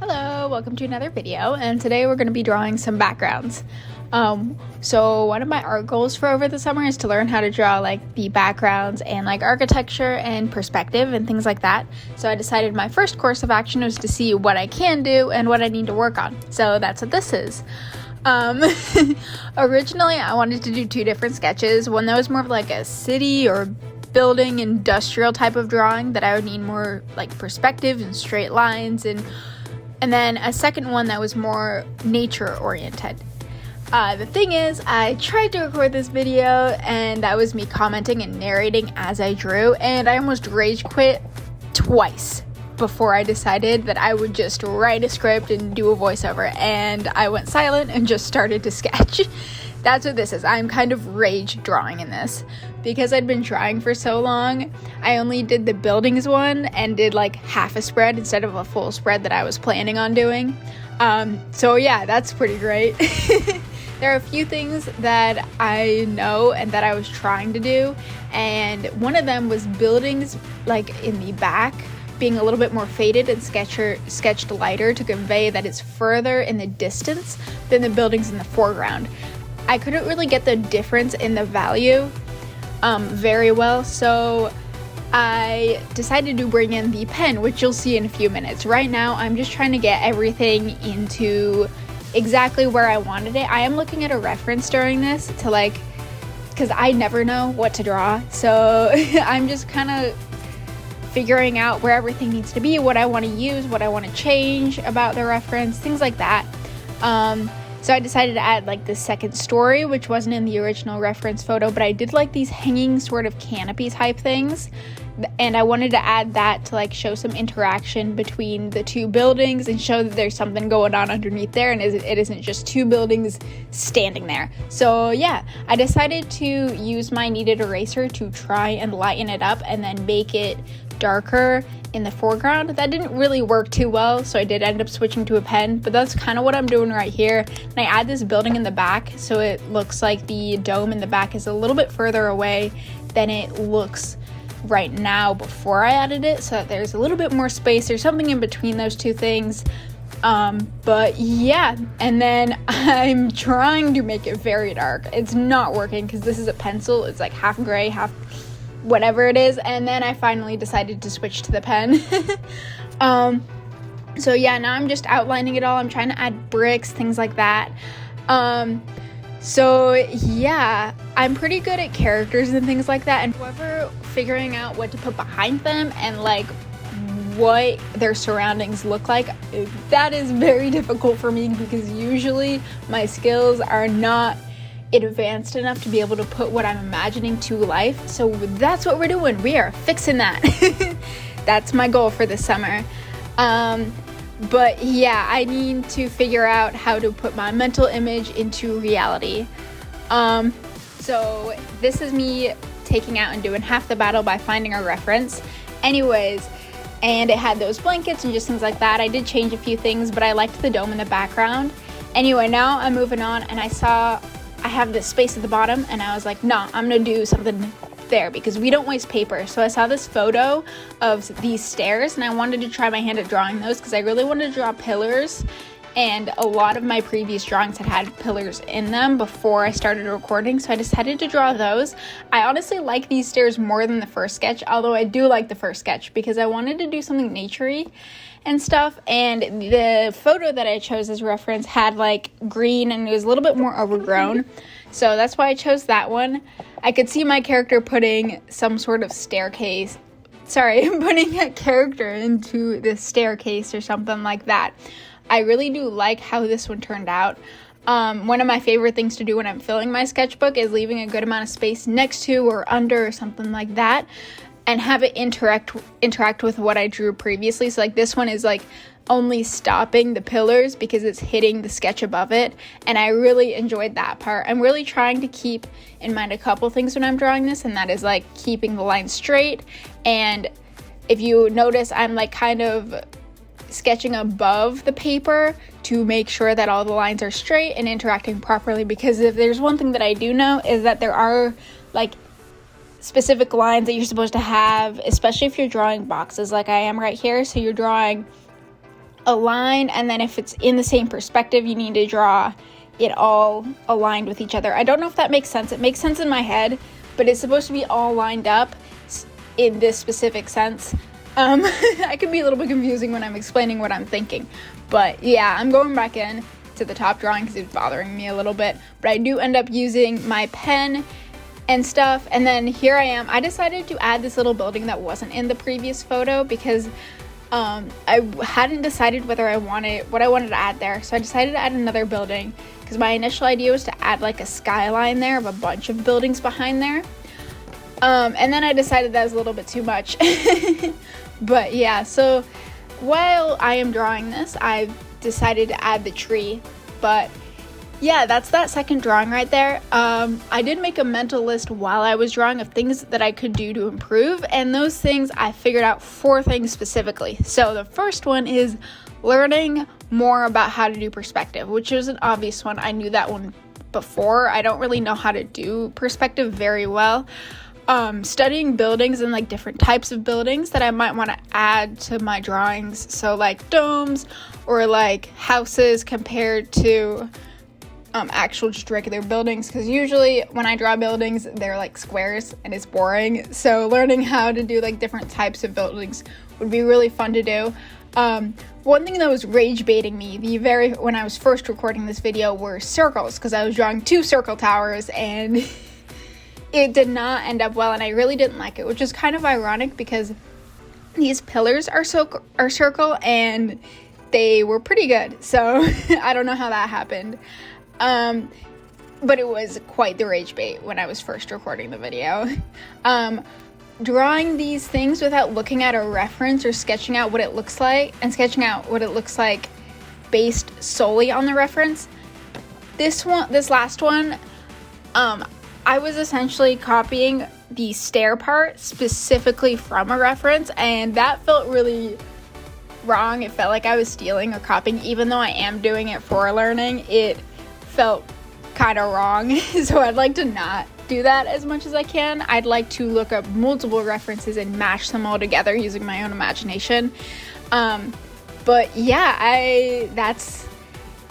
Hello, welcome to another video, and today we're going to be drawing some backgrounds. So one of my art goals for over the summer is to learn how to draw like the backgrounds and like architecture and perspective and things like that. So I decided my first course of action was to see what I can do and what I need to work on. So that's what this is. Originally I wanted to do two different sketches. One that was more of like a city or building industrial type of drawing that I would need more like perspective and straight lines, and then a second one that was more nature oriented. The thing is, I tried to record this video and that was me commenting and narrating as I drew, and I almost rage quit twice before I decided that I would just write a script and do a voiceover, and I went silent and just started to sketch. That's what this is. I'm kind of rage drawing in this. Because I'd been trying for so long, I only did the buildings one and did like half a spread instead of a full spread that I was planning on doing. So yeah, that's pretty great. There are a few things that I know and that I was trying to do, and one of them was buildings like in the back being a little bit more faded and sketched lighter to convey that it's further in the distance than the buildings in the foreground. I couldn't really get the difference in the value very well, so I decided to bring in the pen, which you'll see in a few minutes. Right now, I'm just trying to get everything into exactly where I wanted it. I am looking at a reference during this to like, because I never know what to draw, so I'm just kind of figuring out where everything needs to be, what I want to use, what I want to change about the reference, things like that. So I decided to add like the second story, which wasn't in the original reference photo, but I did like these hanging sort of canopy type things, and I wanted to add that to like show some interaction between the two buildings and show that there's something going on underneath there, and it isn't just two buildings standing there. So yeah, I decided to use my kneaded eraser to try and lighten it up and then make it darker in the foreground. That didn't really work too well, so I did end up switching to a pen, but that's kind of what I'm doing right here. And I add this building in the back so it looks like the dome in the back is a little bit further away than it looks right now before I added it, so that there's a little bit more space or something in between those two things. But yeah, and then I'm trying to make it very dark. It's not working because this is a pencil. It's like half gray, half whatever it is, and then I finally decided to switch to the pen. So yeah, now I'm just outlining it all. I'm trying to add bricks, things like that. So yeah, I'm pretty good at characters and things like that, and however, figuring out what to put behind them and like what their surroundings look like, that is very difficult for me because usually my skills are not advanced enough to be able to put what I'm imagining to life. So that's what we're doing. We are fixing that. That's my goal for this summer. But yeah, I need to figure out how to put my mental image into reality. So this is me taking out and doing half the battle by finding a reference. Anyways, and it had those blankets and just things like that. I did change a few things, but I liked the dome in the background. Anyway, now I'm moving on, and I saw I have this space at the bottom, and I was like, no, I'm gonna do something there because we don't waste paper. So I saw this photo of these stairs, and I wanted to try my hand at drawing those because I really wanted to draw pillars, and a lot of my previous drawings had pillars in them before I started recording, so I decided to draw those. I honestly like these stairs more than the first sketch, although I do like the first sketch because I wanted to do something naturey and stuff, and the photo that I chose as reference had like green and it was a little bit more overgrown, so that's why I chose that one. I could see my character putting some sort of staircase, putting a character into the staircase or something like that. I really do like how this one turned out. One of my favorite things to do when I'm filling my sketchbook is leaving a good amount of space next to or under or something like that, and have it interact with what I drew previously. So like this one is like only stopping the pillars because it's hitting the sketch above it, and I really enjoyed that part. I'm really trying to keep in mind a couple things when I'm drawing this, and that is like keeping the line straight, and if you notice, I'm like kind of sketching above the paper to make sure that all the lines are straight and interacting properly, because if there's one thing that I do know is that there are like specific lines that you're supposed to have, especially if you're drawing boxes like I am right here. So you're drawing a line, and then if it's in the same perspective, you need to draw it all aligned with each other. I don't know if that makes sense. It makes sense in my head, but it's supposed to be all lined up in this specific sense. I can be a little bit confusing when I'm explaining what I'm thinking, but yeah, I'm going back in to the top drawing because it's bothering me a little bit, but I do end up using my pen and stuff. And then here I am. I decided to add this little building that wasn't in the previous photo because I hadn't decided what I wanted to add there. So I decided to add another building because my initial idea was to add like a skyline there of a bunch of buildings behind there. And then I decided that was a little bit too much. But yeah, so while I am drawing this, I've decided to add the tree. But yeah, that's that second drawing right there. I did make a mental list while I was drawing of things that I could do to improve, and those things I figured out 4 things specifically. So the first one is learning more about how to do perspective, which is an obvious one. I knew that one before. I don't really know how to do perspective very well. Studying buildings and like different types of buildings that I might want to add to my drawings. So like domes or like houses compared to actual just regular buildings, because usually when I draw buildings they're like squares and it's boring. So learning how to do like different types of buildings would be really fun to do. One thing that was rage baiting me when I was first recording this video were circles, because I was drawing 2 circle towers and it did not end up well, and I really didn't like it, which is kind of ironic because these pillars are circle and they were pretty good. So I don't know how that happened. But it was quite the rage bait when I was first recording the video. Drawing these things without looking at a reference or sketching out what it looks like based solely on the reference. This last one, I was essentially copying the stair part specifically from a reference, and that felt really wrong. It felt like I was stealing or copying, even though I am doing it for learning. It felt kind of wrong. So I'd like to not do that as much as I can. I'd like to look up multiple references and mash them all together using my own imagination. But yeah,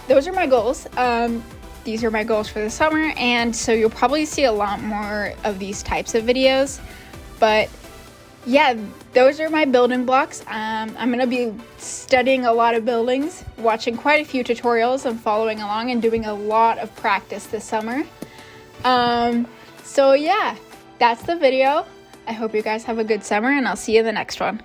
those are my goals. These are my goals for the summer, and so you'll probably see a lot more of these types of videos. But yeah, those are my building blocks. I'm going to be studying a lot of buildings, watching quite a few tutorials and following along and doing a lot of practice this summer. So yeah, that's the video. I hope you guys have a good summer, and I'll see you in the next one.